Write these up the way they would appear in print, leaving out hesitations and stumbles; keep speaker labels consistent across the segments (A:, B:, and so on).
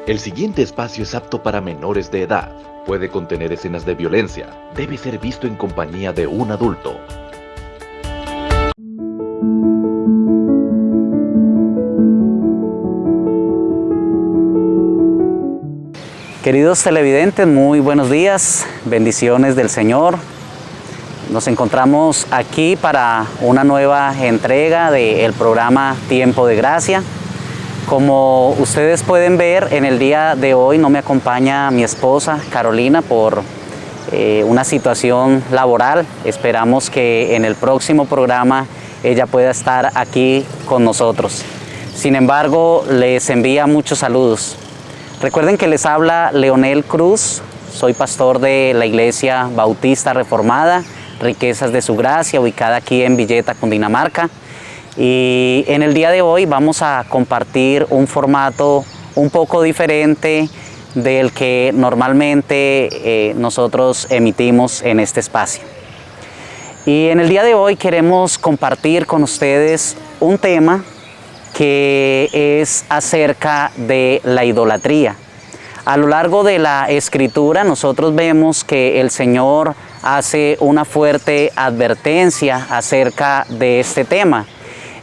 A: El siguiente espacio es apto para menores de edad. Puede contener escenas de violencia. Debe ser visto en compañía de un adulto.
B: Queridos televidentes, muy buenos días, bendiciones del Señor. Nos encontramos aquí para una nueva entrega del programa Tiempo de Gracia. Como ustedes pueden ver, en el día de hoy no me acompaña mi esposa Carolina por una situación laboral. Esperamos que en el próximo programa ella pueda estar aquí con nosotros. Sin embargo, les envía muchos saludos. Recuerden que les habla Leonel Cruz, soy pastor de la Iglesia Bautista Reformada, Riquezas de Su Gracia, ubicada aquí en Villeta, Cundinamarca. Y en el día de hoy vamos a compartir un formato un poco diferente del que normalmente nosotros emitimos en este espacio. Y en el día de hoy queremos compartir con ustedes un tema que es acerca de la idolatría. A lo largo de la Escritura nosotros vemos que el Señor hace una fuerte advertencia acerca de este tema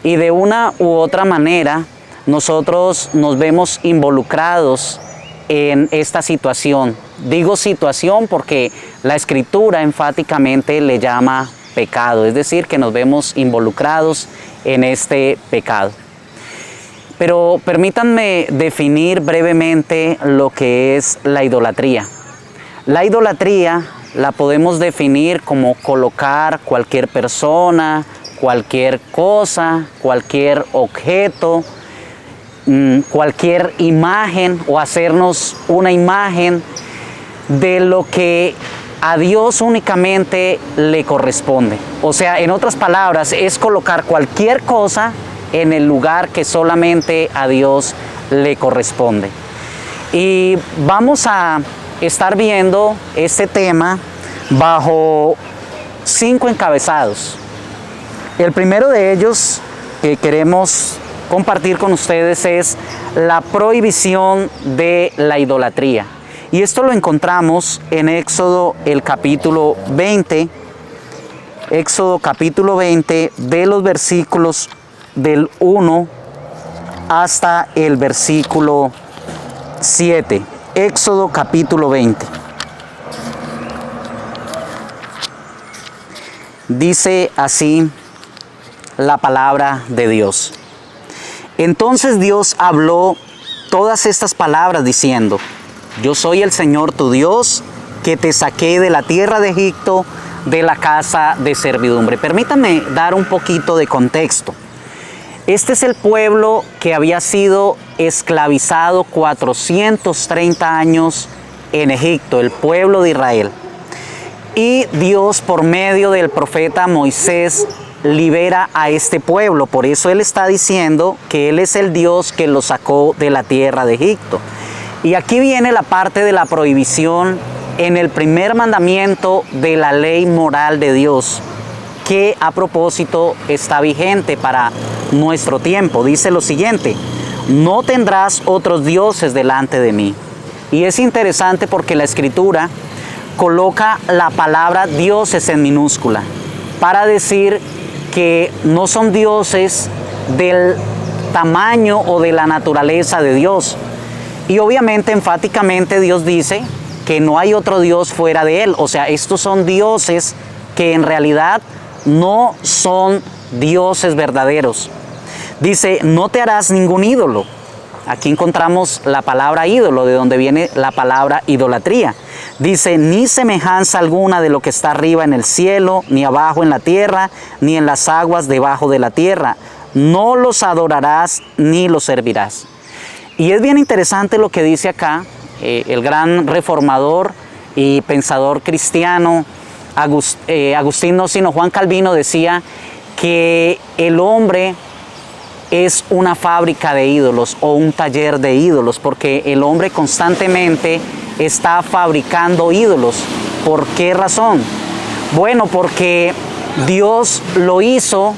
B: y de una u otra manera nosotros nos vemos involucrados en esta situación. Digo situación porque la Escritura enfáticamente le llama pecado, es decir, que nos vemos involucrados en este pecado. Pero permítanme definir brevemente lo que es la idolatría. La idolatría la podemos definir como colocar cualquier persona, cualquier cosa, cualquier objeto, cualquier imagen o hacernos una imagen de lo que a Dios únicamente le corresponde. O sea, en otras palabras, es colocar cualquier cosa en el lugar que solamente a Dios le corresponde. Y vamos a estar viendo este tema bajo 5 encabezados. El primero de ellos que queremos compartir con ustedes es la prohibición de la idolatría. Y esto lo encontramos en Éxodo el capítulo 20. Éxodo capítulo 20 de los versículos del 1 hasta el versículo 7. Éxodo capítulo 20. Dice así la palabra de Dios. Entonces Dios habló todas estas palabras diciendo: Yo soy el Señor tu Dios, que te saqué de la tierra de Egipto, de la casa de servidumbre. Permítanme dar un poquito de contexto. Este es el pueblo que había sido esclavizado 430 años en Egipto, el pueblo de Israel. Y Dios, por medio del profeta Moisés, libera a este pueblo. Por eso Él está diciendo que Él es el Dios que los sacó de la tierra de Egipto. Y aquí viene la parte de la prohibición en el primer mandamiento de la ley moral de Dios, que a propósito está vigente para nuestro tiempo. Dice lo siguiente: no tendrás otros dioses delante de mí. Y es interesante porque la Escritura coloca la palabra dioses en minúscula para decir que no son dioses del tamaño o de la naturaleza de Dios. Y obviamente, enfáticamente, Dios dice que no hay otro Dios fuera de Él. O sea, estos son dioses que en realidad no son dioses verdaderos. Dice: no te harás ningún ídolo. Aquí encontramos la palabra ídolo, de donde viene la palabra idolatría. Dice: ni semejanza alguna de lo que está arriba en el cielo, ni abajo en la tierra, ni en las aguas debajo de la tierra. No los adorarás ni los servirás. Y es bien interesante lo que dice acá el gran reformador y pensador cristiano Agustín, no, sino Juan Calvino, decía que el hombre es una fábrica de ídolos o un taller de ídolos, porque el hombre constantemente está fabricando ídolos. ¿Por qué razón? Bueno, porque Dios lo hizo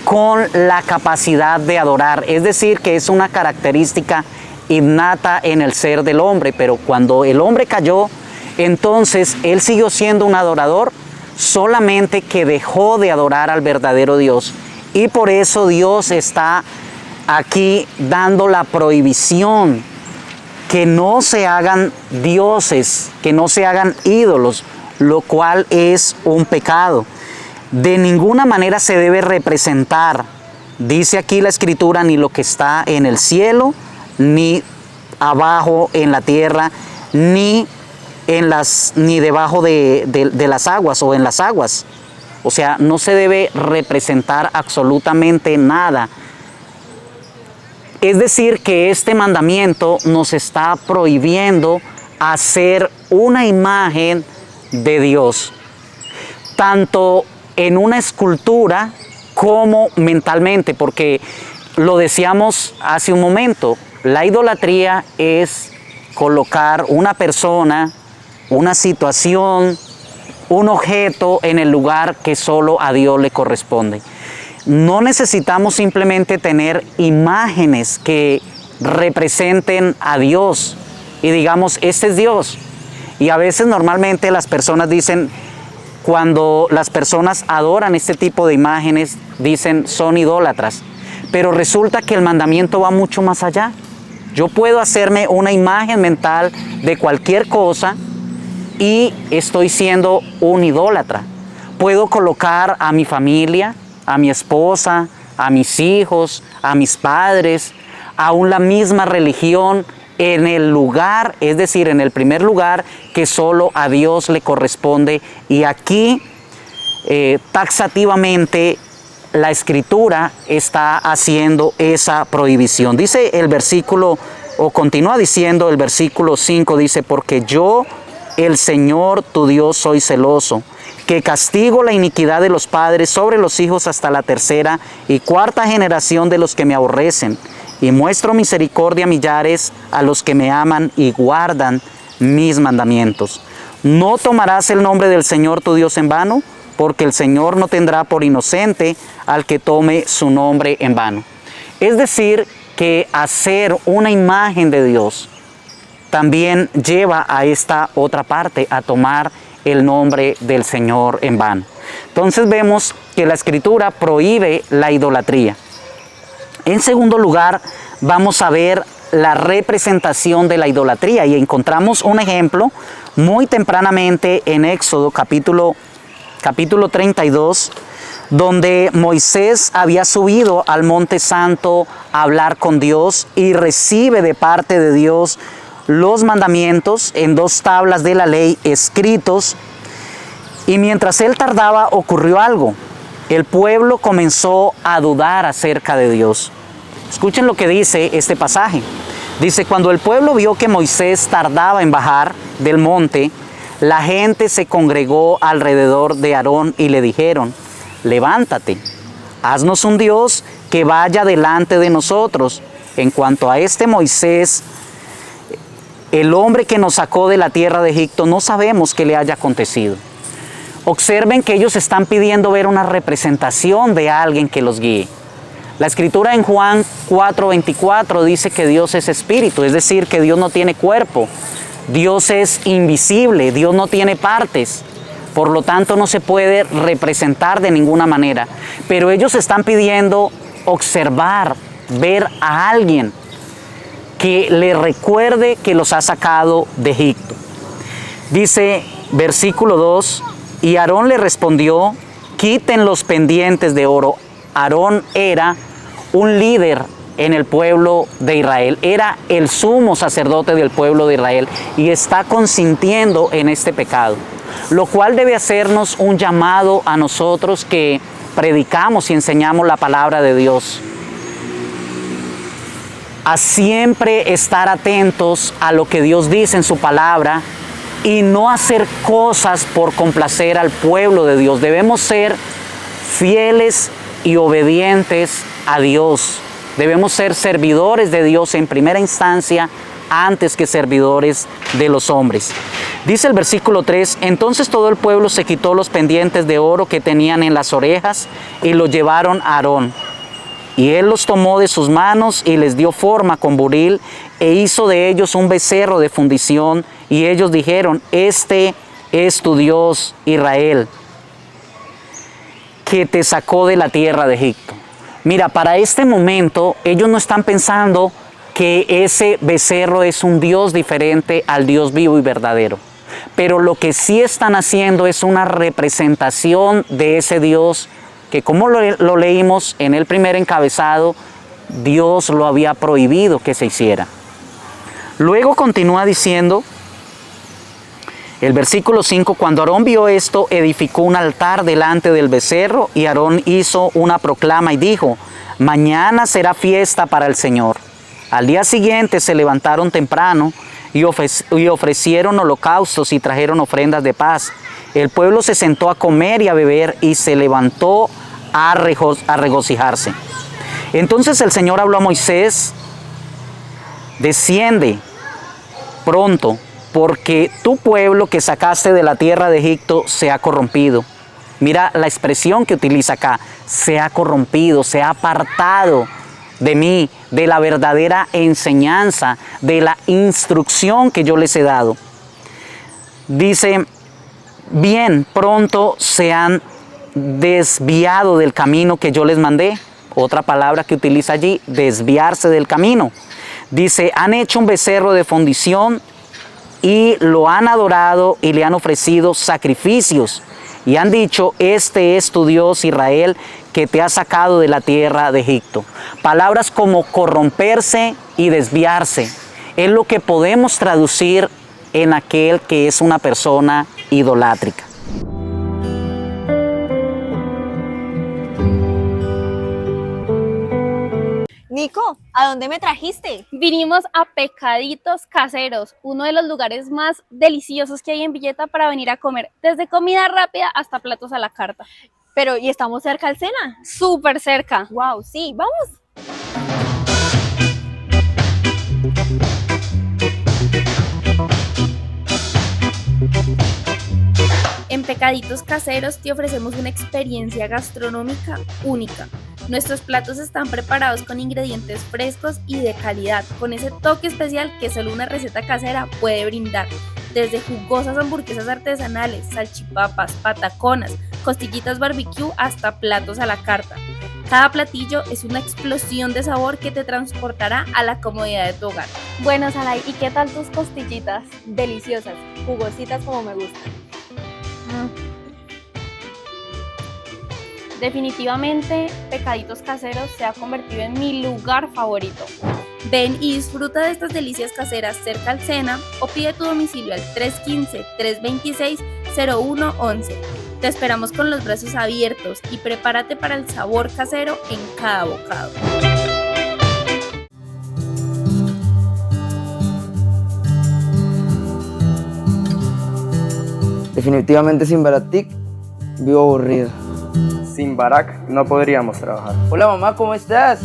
B: con la capacidad de adorar, es decir, que es una característica innata en el ser del hombre, pero cuando el hombre cayó, entonces él siguió siendo un adorador, solamente que dejó de adorar al verdadero Dios. Y por eso Dios está aquí dando la prohibición que no se hagan dioses, que no se hagan ídolos, lo cual es un pecado. De ninguna manera se debe representar, dice aquí la Escritura, ni lo que está en el cielo, ni abajo en la tierra, ni debajo de las aguas o en las aguas. O sea, no se debe representar absolutamente nada. Es decir, que este mandamiento nos está prohibiendo hacer una imagen de Dios, tanto en una escultura como mentalmente, porque lo decíamos hace un momento, la idolatría es colocar una persona, una situación, un objeto en el lugar que solo a Dios le corresponde. No necesitamos simplemente tener imágenes que representen a Dios y digamos, este es Dios. Y a veces normalmente las personas dicen, cuando las personas adoran este tipo de imágenes, dicen son idólatras. Pero resulta que el mandamiento va mucho más allá. Yo puedo hacerme una imagen mental de cualquier cosa y estoy siendo un idólatra. Puedo colocar a mi familia, a mi esposa, a mis hijos, a mis padres, aún la misma religión en el lugar, es decir, en el primer lugar que solo a Dios le corresponde. Y aquí taxativamente la Escritura está haciendo esa prohibición. Dice el versículo, o continúa diciendo el versículo 5, dice, porque yo, el Señor tu Dios, soy celoso, que castigo la iniquidad de los padres sobre los hijos hasta la tercera y cuarta generación de los que me aborrecen, y muestro misericordia a millares a los que me aman y guardan mis mandamientos. No tomarás el nombre del Señor tu Dios en vano, porque el Señor no tendrá por inocente al que tome su nombre en vano. Es decir, que hacer una imagen de Dios también lleva a esta otra parte, a tomar el nombre del Señor en vano. Entonces vemos que la Escritura prohíbe la idolatría. En segundo lugar, vamos a ver la representación de la idolatría y encontramos un ejemplo muy tempranamente en Éxodo capítulo 32, donde Moisés había subido al Monte Santo a hablar con Dios y recibe de parte de Dios los mandamientos en 2 tablas de la ley escritos. Y mientras él tardaba, ocurrió algo. El pueblo comenzó a dudar acerca de Dios. Escuchen lo que dice este pasaje. Dice, cuando el pueblo vio que Moisés tardaba en bajar del monte, la gente se congregó alrededor de Aarón y le dijeron, levántate, haznos un Dios que vaya delante de nosotros. En cuanto a este Moisés, el hombre que nos sacó de la tierra de Egipto, no sabemos qué le haya acontecido. Observen que ellos están pidiendo ver una representación de alguien que los guíe. La Escritura en Juan 4:24 dice que Dios es espíritu, es decir, que Dios no tiene cuerpo. Dios es invisible, Dios no tiene partes, por lo tanto no se puede representar de ninguna manera. Pero ellos están pidiendo observar, ver a alguien que le recuerde que los ha sacado de Egipto. Dice versículo 2, y Aarón le respondió, quiten los pendientes de oro. Aarón era un líder en el pueblo de Israel, era el sumo sacerdote del pueblo de Israel y está consintiendo en este pecado, lo cual debe hacernos un llamado a nosotros que predicamos y enseñamos la palabra de Dios, a siempre estar atentos a lo que Dios dice en su palabra y no hacer cosas por complacer al pueblo de Dios. Debemos ser fieles y obedientes a Dios. Debemos ser servidores de Dios en primera instancia antes que servidores de los hombres. Dice el versículo 3, entonces todo el pueblo se quitó los pendientes de oro que tenían en las orejas y los llevaron a Aarón. Y él los tomó de sus manos y les dio forma con buril e hizo de ellos un becerro de fundición. Y ellos dijeron, este es tu Dios, Israel, que te sacó de la tierra de Egipto. Mira, para este momento ellos no están pensando que ese becerro es un Dios diferente al Dios vivo y verdadero. Pero lo que sí están haciendo es una representación de ese Dios que, como lo leímos en el primer encabezado, Dios lo había prohibido que se hiciera. Luego continúa diciendo el versículo 5, cuando Aarón vio esto, edificó un altar delante del becerro y Aarón hizo una proclama y dijo, mañana será fiesta para el Señor. Al día siguiente se levantaron temprano y ofrecieron holocaustos y trajeron ofrendas de paz. El pueblo se sentó a comer y a beber y se levantó a regocijarse. Entonces el Señor habló a Moisés, desciende pronto, porque tu pueblo que sacaste de la tierra de Egipto se ha corrompido. Mira la expresión que utiliza acá, se ha corrompido, se ha apartado de mí, de la verdadera enseñanza, de la instrucción que yo les he dado. Dice, bien, pronto se han desviado del camino que yo les mandé. Otra palabra que utiliza allí, desviarse del camino. Dice, han hecho un becerro de fundición y lo han adorado y le han ofrecido sacrificios. Y han dicho, este es tu Dios Israel que te ha sacado de la tierra de Egipto. Palabras como corromperse y desviarse es lo que podemos traducir en aquel que es una persona idolátrica.
C: Nico, ¿a dónde me trajiste?
D: Vinimos a Pecaditos Caseros, uno de los lugares más deliciosos que hay en Villeta para venir a comer, desde comida rápida hasta platos a la carta.
C: Pero, ¿y estamos cerca al Sena?
D: Súper cerca.
C: Wow, sí, vamos.
D: En Pecaditos Caseros te ofrecemos una experiencia gastronómica única. Nuestros platos están preparados con ingredientes frescos y de calidad, con ese toque especial que solo una receta casera puede brindar. Desde jugosas hamburguesas artesanales, salchipapas, pataconas, costillitas barbecue hasta platos a la carta. Cada platillo es una explosión de sabor que te transportará a la comodidad de tu hogar.
C: Bueno, Saray, ¿y qué tal tus costillitas? Deliciosas, jugositas como me gustan.
D: Definitivamente, Pecaditos Caseros se ha convertido en mi lugar favorito. Ven y disfruta de estas delicias caseras cerca al Sena o pide tu domicilio al 315-326-0111. Te esperamos con los brazos abiertos y prepárate para el sabor casero en cada bocado.
E: Definitivamente sin Baratic vivo aburrido.
F: Sin Barak no podríamos trabajar.
E: Hola mamá, ¿cómo estás?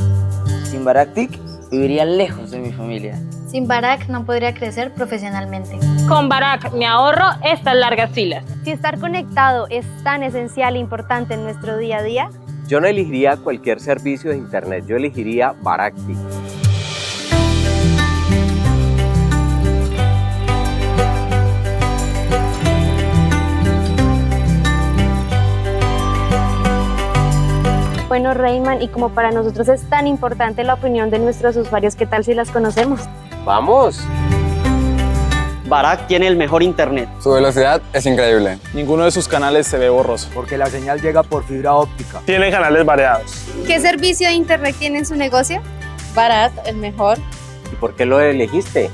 E: Sin Baratic viviría lejos de mi familia.
G: Sin Barak no podría crecer profesionalmente.
H: Con Barak me ahorro estas largas filas.
I: Si estar conectado es tan esencial e importante en nuestro día a día,
J: yo no elegiría cualquier servicio de internet, yo elegiría Baraktic.
I: Bueno, Reyman, y como para nosotros es tan importante la opinión de nuestros usuarios, ¿qué tal si las conocemos?
J: ¡Vamos!
K: Barak tiene el mejor internet.
L: Su velocidad es increíble.
M: Ninguno de sus canales se ve borroso.
N: Porque la señal llega por fibra óptica.
M: Tiene canales variados.
O: ¿Qué servicio de internet tiene en su negocio?
P: Barak, el mejor.
J: ¿Y por qué lo elegiste?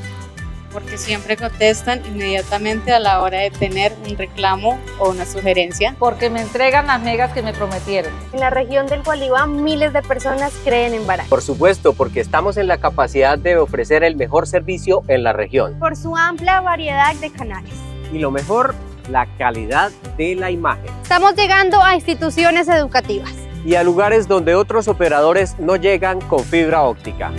P: Porque siempre contestan inmediatamente a la hora de tener un reclamo o una sugerencia.
Q: Porque me entregan las megas que me prometieron.
I: En la región del Gualibá, miles de personas creen en Barak.
J: Por supuesto, porque estamos en la capacidad de ofrecer el mejor servicio en la región.
I: Por su amplia variedad de canales.
J: Y lo mejor, la calidad de la imagen.
O: Estamos llegando a instituciones educativas.
J: Y a lugares donde otros operadores no llegan con fibra óptica.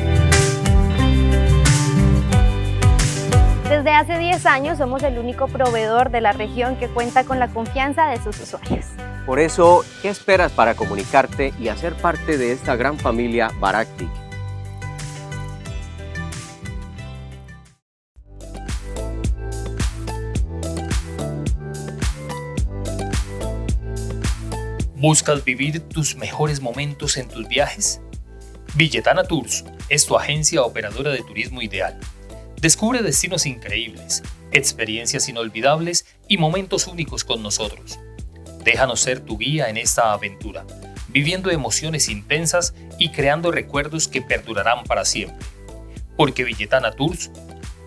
I: Desde hace 10 años somos el único proveedor de la región que cuenta con la confianza de sus usuarios.
J: Por eso, ¿qué esperas para comunicarte y hacer parte de esta gran familia Barak TIC?
R: ¿Buscas vivir tus mejores momentos en tus viajes? Villetana Tours es tu agencia operadora de turismo ideal. Descubre destinos increíbles, experiencias inolvidables y momentos únicos con nosotros. Déjanos ser tu guía en esta aventura, viviendo emociones intensas y creando recuerdos que perdurarán para siempre. Porque Villetana Tours,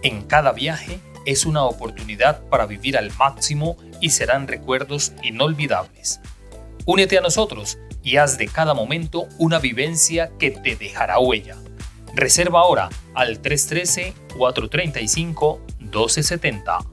R: en cada viaje, es una oportunidad para vivir al máximo y serán recuerdos inolvidables. Únete a nosotros y haz de cada momento una vivencia que te dejará huella. Reserva ahora al 313-435-1270.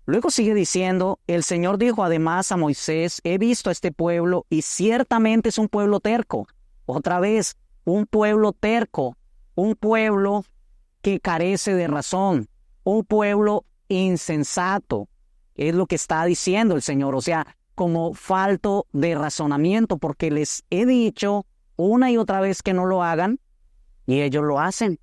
B: Luego sigue diciendo, el Señor dijo además a Moisés, he visto a este pueblo y ciertamente es un pueblo terco. Otra vez, un pueblo terco, un pueblo que carece de razón, un pueblo insensato. Es lo que está diciendo el Señor, o sea, como falto de razonamiento, porque les he dicho una y otra vez que no lo hagan y ellos lo hacen.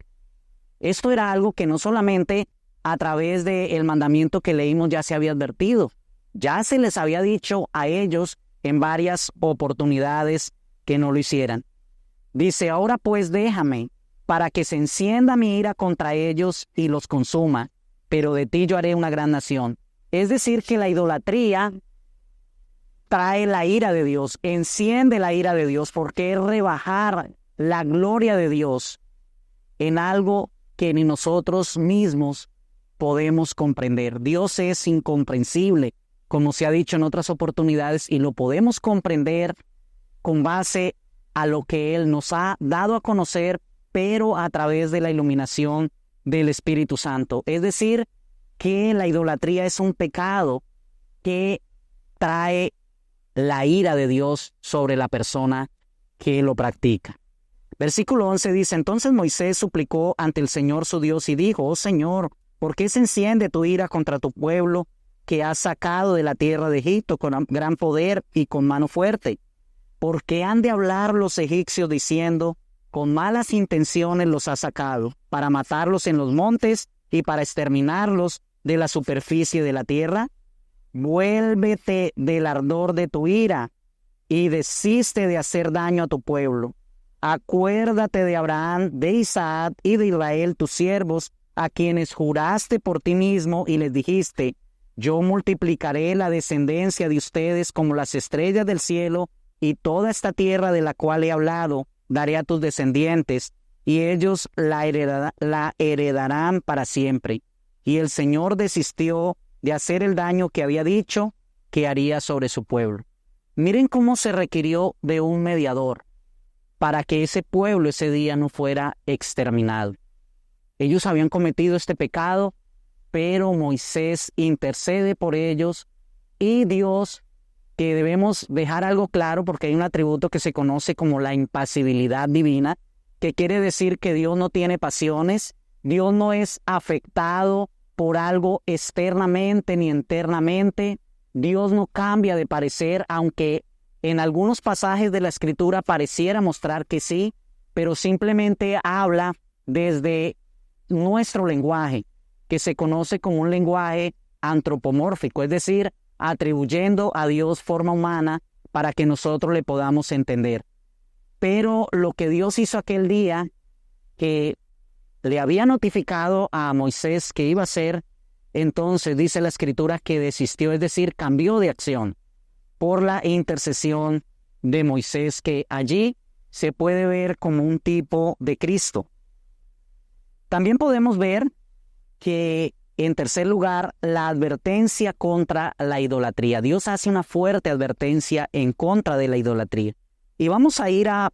B: Esto era algo que no solamente a través del mandamiento que leímos ya se había advertido, ya se les había dicho a ellos en varias oportunidades que no lo hicieran. Dice, ahora pues déjame, para que se encienda mi ira contra ellos y los consuma, pero de ti yo haré una gran nación. Es decir, que la idolatría trae la ira de Dios, enciende la ira de Dios, porque es rebajar la gloria de Dios en algo que ni nosotros mismos podemos comprender. Dios es incomprensible, como se ha dicho en otras oportunidades, y lo podemos comprender con base a lo que Él nos ha dado a conocer, pero a través de la iluminación del Espíritu Santo. Es decir, que la idolatría es un pecado que trae la ira de Dios sobre la persona que lo practica. Versículo 11 dice, entonces Moisés suplicó ante el Señor su Dios y dijo, oh Señor, ¿por qué se enciende tu ira contra tu pueblo que has sacado de la tierra de Egipto con gran poder y con mano fuerte? ¿Por qué han de hablar los egipcios diciendo, con malas intenciones los ha sacado, para matarlos en los montes y para exterminarlos de la superficie de la tierra? Vuélvete del ardor de tu ira y desiste de hacer daño a tu pueblo. Acuérdate de Abraham, de Isaac y de Israel, tus siervos, a quienes juraste por ti mismo y les dijiste, yo multiplicaré la descendencia de ustedes como las estrellas del cielo, y toda esta tierra de la cual he hablado daré a tus descendientes, y ellos la heredarán para siempre. Y el Señor desistió de hacer el daño que había dicho que haría sobre su pueblo. Miren cómo se requirió de un mediador para que ese pueblo ese día no fuera exterminado. Ellos habían cometido este pecado, pero Moisés intercede por ellos y Dios, que debemos dejar algo claro porque hay un atributo que se conoce como la impasibilidad divina, que quiere decir que Dios no tiene pasiones, Dios no es afectado por algo externamente ni internamente, Dios no cambia de parecer, aunque en algunos pasajes de la Escritura pareciera mostrar que sí, pero simplemente habla desde nuestro lenguaje, que se conoce como un lenguaje antropomórfico, es decir, atribuyendo a Dios forma humana para que nosotros le podamos entender. Pero lo que Dios hizo aquel día, que le había notificado a Moisés que iba a hacer, entonces dice la Escritura que desistió, es decir, cambió de acción por la intercesión de Moisés, que allí se puede ver como un tipo de Cristo. También podemos ver que, en tercer lugar, la advertencia contra la idolatría. Dios hace una fuerte advertencia en contra de la idolatría. Y vamos a ir a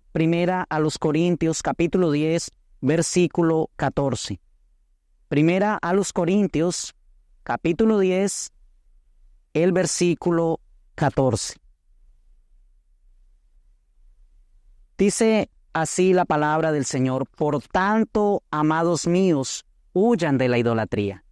B: los Corintios, capítulo 10, versículo 14. Primera a los Corintios, capítulo 10, el versículo 14. Dice así la palabra del Señor. Por tanto, amados míos, huyan de la idolatría.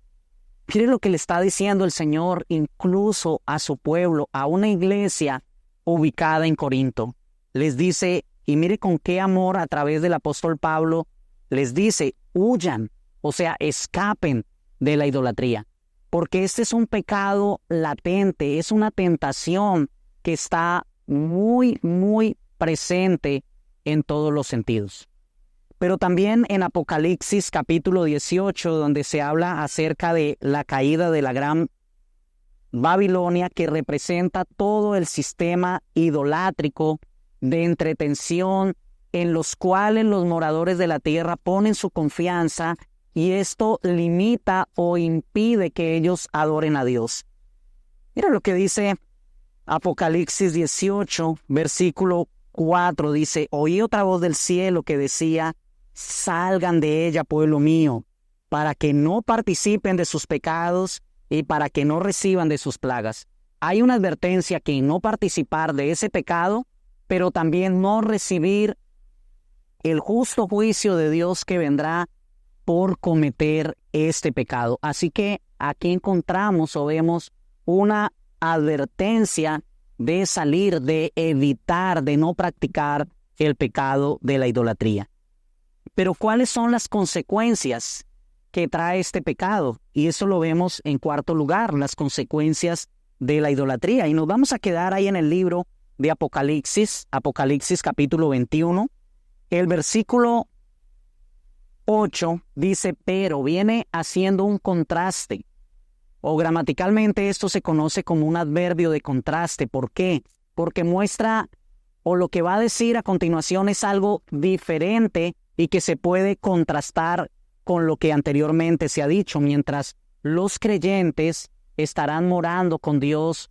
B: Mire lo que le está diciendo el Señor incluso a su pueblo, a una iglesia ubicada en Corinto. Les dice, y mire con qué amor a través del apóstol Pablo, les dice, huyan, o sea, escapen de la idolatría. Porque este es un pecado latente, es una tentación que está muy, muy presente en todos los sentidos. Pero también en Apocalipsis capítulo 18, donde se habla acerca de la caída de la gran Babilonia, que representa todo el sistema idolátrico de entretención en los cuales los moradores de la tierra ponen su confianza, y esto limita o impide que ellos adoren a Dios. Mira lo que dice Apocalipsis 18, versículo 4, dice, oí otra voz del cielo que decía, salgan de ella, pueblo mío, para que no participen de sus pecados y para que no reciban de sus plagas. Hay una advertencia que no participar de ese pecado, pero también no recibir el justo juicio de Dios que vendrá por cometer este pecado. Así que aquí encontramos o vemos una advertencia de salir, de evitar, de no practicar el pecado de la idolatría. Pero ¿cuáles son las consecuencias que trae este pecado? Y eso lo vemos en cuarto lugar, las consecuencias de la idolatría. Y nos vamos a quedar ahí en el libro de Apocalipsis, Apocalipsis capítulo 21. El versículo 8 dice, pero viene haciendo un contraste. O gramaticalmente esto se conoce como un adverbio de contraste. ¿Por qué? Porque muestra, o lo que va a decir a continuación es algo diferente y que se puede contrastar con lo que anteriormente se ha dicho. Mientras los creyentes estarán morando con Dios,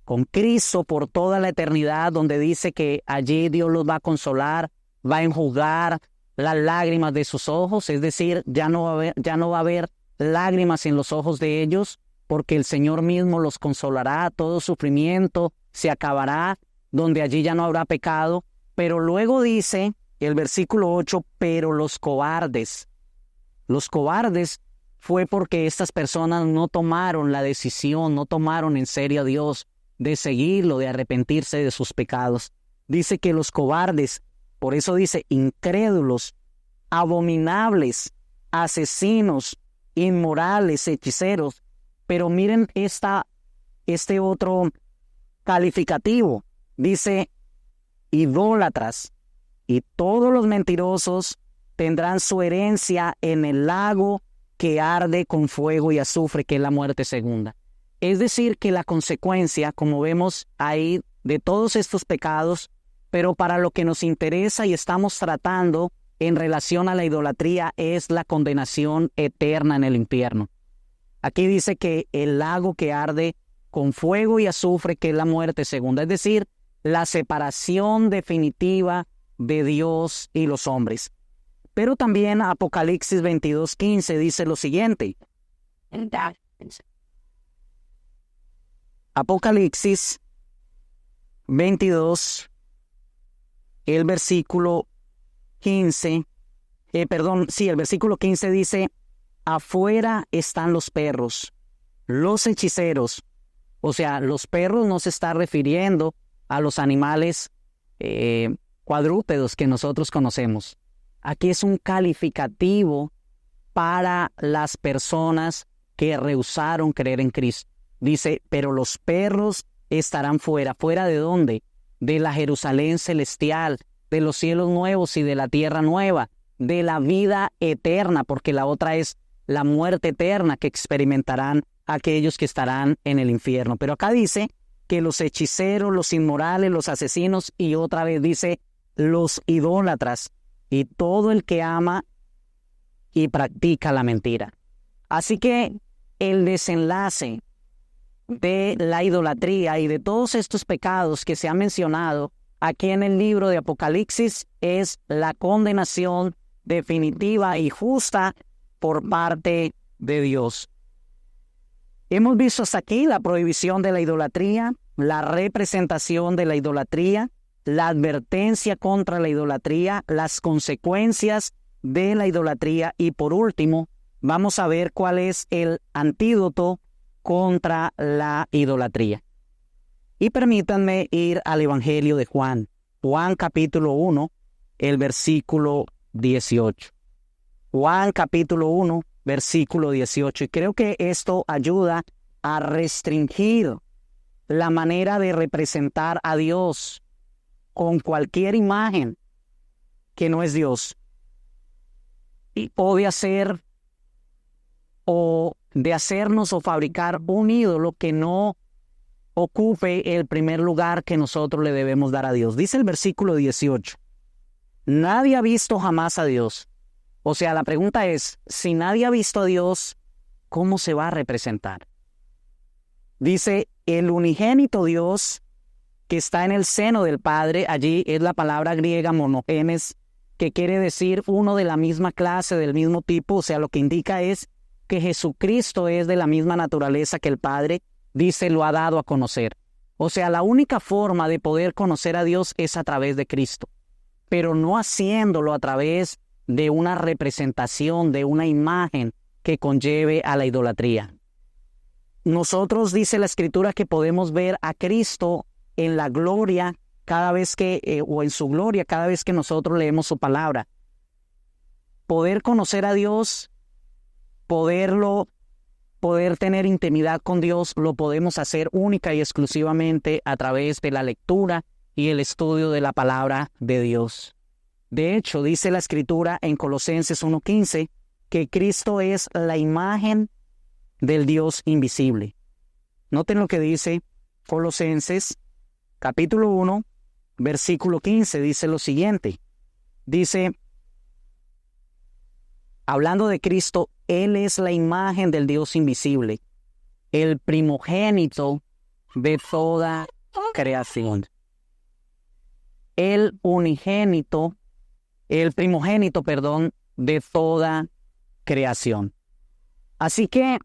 B: con Cristo por toda la eternidad, donde dice que allí Dios los va a consolar, va a enjugar las lágrimas de sus ojos, es decir, ya no va a haber lágrimas en los ojos de ellos, porque el Señor mismo los consolará, todo sufrimiento se acabará, donde allí ya no habrá pecado. Pero luego dice el versículo 8, pero los cobardes fue porque estas personas no tomaron la decisión, no tomaron en serio a Dios de seguirlo, de arrepentirse de sus pecados. Dice que los cobardes, por eso dice incrédulos, abominables, asesinos, inmorales, hechiceros. Pero miren este otro calificativo. Dice idólatras, y todos los mentirosos tendrán su herencia en el lago que arde con fuego y azufre, que es la muerte segunda. Es decir, que la consecuencia, como vemos ahí, de todos estos pecados, pero para lo que nos interesa y estamos tratando en relación a la idolatría, es la condenación eterna en el infierno. Aquí dice que el lago que arde con fuego y azufre, que es la muerte segunda, es decir, la separación definitiva de Dios y los hombres. Pero también Apocalipsis 22:15 dice lo siguiente. Apocalipsis 22, el versículo 15, el versículo 15 dice, afuera están los perros, los hechiceros. O sea, los perros no se está refiriendo a los animales cuadrúpedos que nosotros conocemos. Aquí es un calificativo para las personas que rehusaron creer en Cristo. Dice, pero los perros estarán fuera. ¿Fuera de dónde? De la Jerusalén celestial, de los cielos nuevos y de la tierra nueva, de la vida eterna, porque la otra es la muerte eterna que experimentarán aquellos que estarán en el infierno. Pero acá dice que los hechiceros, los inmorales, los asesinos, y otra vez dice los idólatras, y todo el que ama y practica la mentira. Así que el desenlace de la idolatría y de todos estos pecados que se han mencionado aquí en el libro de Apocalipsis es la condenación definitiva y justa por parte de Dios. Hemos visto hasta aquí la prohibición de la idolatría, la representación de la idolatría. la advertencia contra la idolatría, las consecuencias de la idolatría y por último, vamos a ver cuál es el antídoto contra la idolatría. Y permítanme ir al Evangelio de Juan. Juan capítulo 1, el versículo 18. Juan capítulo 1, versículo 18. Y creo que esto ayuda a restringir la manera de representar a Dios con cualquier imagen que no es Dios. O de hacernos o fabricar un ídolo que no ocupe el primer lugar que nosotros le debemos dar a Dios. Dice el versículo 18. Nadie ha visto jamás a Dios. O sea, la pregunta es, si nadie ha visto a Dios, ¿cómo se va a representar? Dice, el unigénito Dios que está en el seno del Padre, allí es la palabra griega monogenes, que quiere decir uno de la misma clase, del mismo tipo, o sea, lo que indica es que Jesucristo es de la misma naturaleza que el Padre, dice, lo ha dado a conocer. O sea, la única forma de poder conocer a Dios es a través de Cristo, pero no haciéndolo a través de una representación, de una imagen que conlleve a la idolatría. Nosotros, dice la Escritura, que podemos ver a Cristo en la gloria cada vez que, o en su gloria cada vez que nosotros leemos su palabra. Poder conocer a Dios, poder tener intimidad con Dios, lo podemos hacer única y exclusivamente a través de la lectura y el estudio de la palabra de Dios. De hecho, dice la Escritura en Colosenses 1:15 que Cristo es la imagen del Dios invisible. Noten lo que dice Colosenses capítulo 1, versículo 15, dice lo siguiente. Dice, hablando de Cristo, Él es la imagen del Dios invisible, el primogénito de toda creación. El primogénito, de toda creación. Así que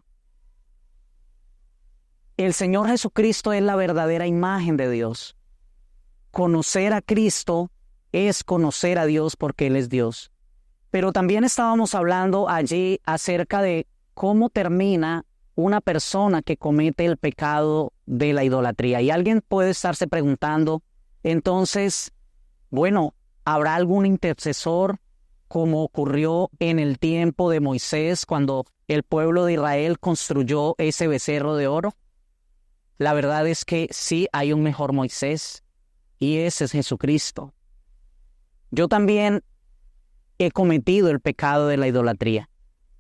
B: el Señor Jesucristo es la verdadera imagen de Dios. Conocer a Cristo es conocer a Dios porque Él es Dios. Pero también estábamos hablando allí acerca de cómo termina una persona que comete el pecado de la idolatría. Y alguien puede estarse preguntando, entonces, bueno, ¿habrá algún intercesor como ocurrió en el tiempo de Moisés cuando el pueblo de Israel construyó ese becerro de oro? La verdad es que sí hay un mejor Moisés y ese es Jesucristo. Yo también he cometido el pecado de la idolatría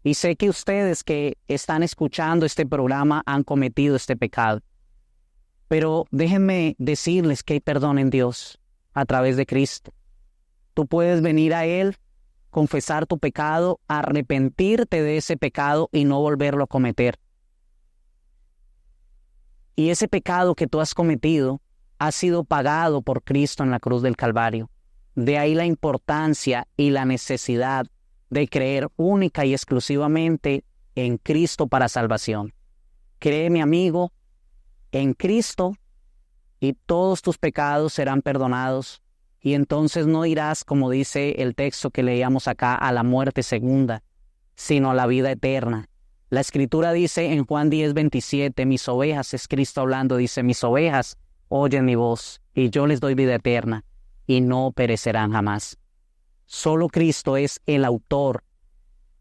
B: y sé que ustedes que están escuchando este programa han cometido este pecado. Pero déjenme decirles que hay perdón en Dios a través de Cristo. Tú puedes venir a Él, confesar tu pecado, arrepentirte de ese pecado y no volverlo a cometer. Y ese pecado que tú has cometido ha sido pagado por Cristo en la cruz del Calvario. De ahí la importancia y la necesidad de creer única y exclusivamente en Cristo para salvación. Cree, mi amigo, en Cristo y todos tus pecados serán perdonados. Y entonces no irás, como dice el texto que leíamos acá, a la muerte segunda, sino a la vida eterna. La Escritura dice en Juan 10:27, mis ovejas, es Cristo hablando, dice, mis ovejas oyen mi voz, y yo les doy vida eterna, y no perecerán jamás. Solo Cristo es el autor,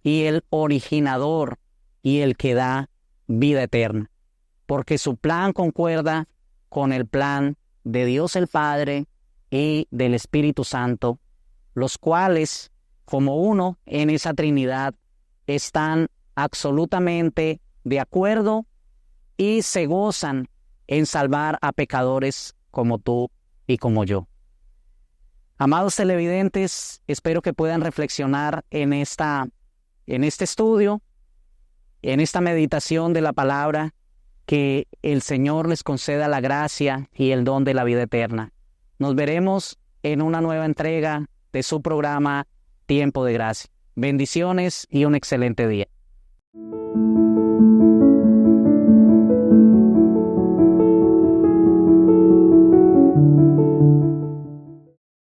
B: y el originador, y el que da vida eterna, porque su plan concuerda con el plan de Dios el Padre y del Espíritu Santo, los cuales, como uno en esa Trinidad, están absolutamente de acuerdo y se gozan en salvar a pecadores como tú y como yo. Amados televidentes, espero que puedan reflexionar en este estudio, en esta meditación de la palabra, que el Señor les conceda la gracia y el don de la vida eterna. Nos veremos en una nueva entrega de su programa Tiempo de Gracia. Bendiciones y un excelente día.